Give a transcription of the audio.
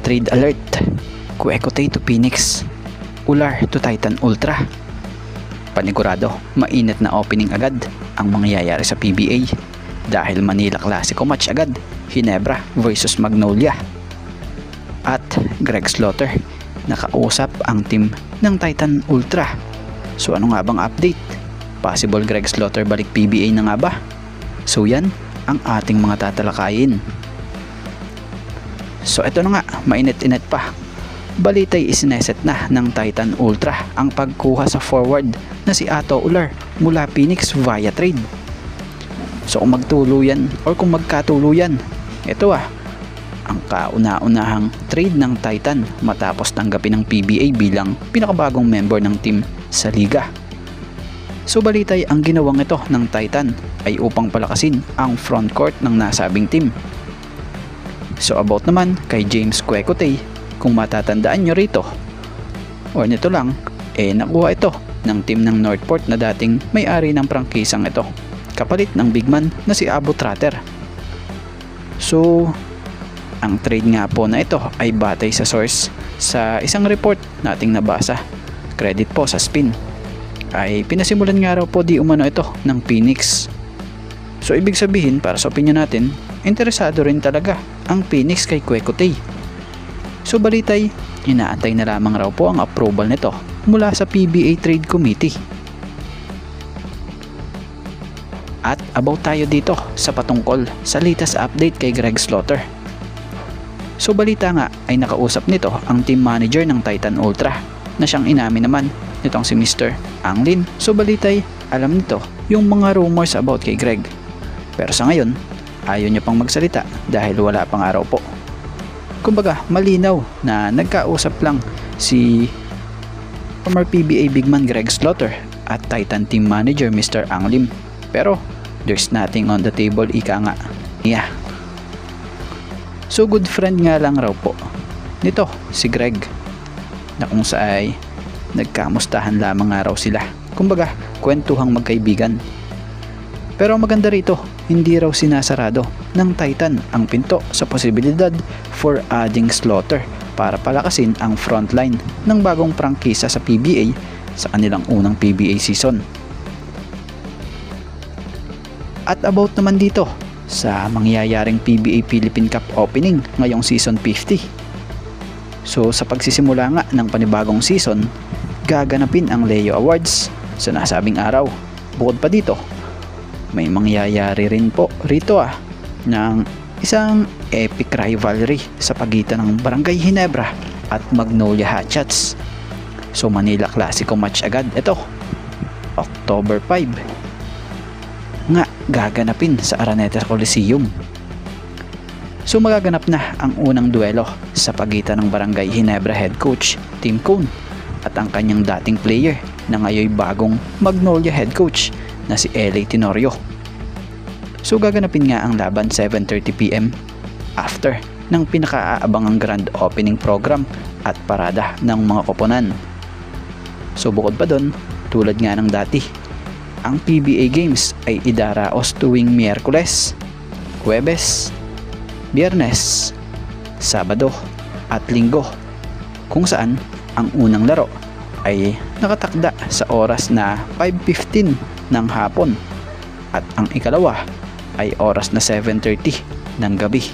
Trade alert. Quecotay to Phoenix. Ular to Titan Ultra. Panigurado, mainit na opening agad ang mangyayari sa PBA dahil Manila Clasico match agad, Ginebra versus Magnolia. At Greg Slaughter nakausap ang team ng Titan Ultra. So ano nga bang update? Possible Greg Slaughter balik PBA na nga ba? So yan ang ating mga tatalakayin. So ito na nga, mainit-init pa. Balitay isineset na ng Titan Ultra ang pagkuha sa forward na si Ato Ular mula Phoenix via trade. So kung magtuluyan or kung magkatuluyan, ito ang kauna-unahang trade ng Titan matapos tanggapin ng PBA bilang pinakabagong member ng team sa liga. So balitay ang ginawang ito ng Titan ay upang palakasin ang front court ng nasabing team. So about naman kay James Quecotay, kung matatandaan nyo rito or nito lang, nakuha ito ng team ng Northport na dating may-ari ng prangkisang ito kapalit ng big man na si Abu Tratter. So ang trade nga po na ito ay batay sa source sa isang report nating nabasa, credit po sa Spin, ay pinasimulan nga raw po di umano ito ng Phoenix. So ibig sabihin, para sa opinion natin, interesado rin talaga ang Phoenix kay Quecotay. So balitay, inaantay na lamang raw po ang approval nito mula sa PBA Trade Committee. At about tayo dito sa patungkol sa latest update kay Greg Slaughter. So balita nga ay nakausap nito ang team manager ng Titan Ultra na siyang inamin naman nitong si Mr. Anglin. So balitay, alam nito yung mga rumors about kay Greg. Pero sa ngayon, ayaw niya pang magsalita dahil wala pang araw po. Kumbaga, malinaw na nagkausap lang si former PBA big man Greg Slaughter at Titan team manager Mr. Anglim. Pero there's nothing on the table, ika nga. Yeah. So good friend nga lang raw po nito si Greg, na kung saay nagkamustahan lamang nga raw sila. Kumbaga, kwentuhang magkaibigan. Pero maganda rito, hindi raw sinasarado ng Titan ang pinto sa posibilidad for adding Slaughter para palakasin ang frontline ng bagong prangkisa sa PBA sa kanilang unang PBA season. At about naman dito sa mangyayaring PBA Philippine Cup opening ngayong season 50. So sa pagsisimula nga ng panibagong season, gaganapin ang Leo Awards sa nasabing araw. Bukod pa dito, may mangyayari rin po rito ng isang epic rivalry sa pagitan ng Barangay Ginebra at Magnolia Hatchets. So Manila Clasico match agad ito, October 5 nga gaganapin sa Araneta Coliseum. So magaganap na ang unang duelo sa pagitan ng Barangay Ginebra head coach Tim Cone at ang kanyang dating player na ngayon bagong Magnolia head coach na si LA Tenorio. So gaganapin nga ang laban 7:30 PM after ng pinakaabangang grand opening program at parada ng mga koponan. So bukod pa doon, tulad nga ng dati, ang PBA Games ay idaraos tuwing Miyerkules, Huwebes, Biyernes, Sabado at Linggo, kung saan ang unang laro ay nakatakda sa oras na 5:15 ng hapon at ang ikalawa ay oras na 7:30 ng gabi.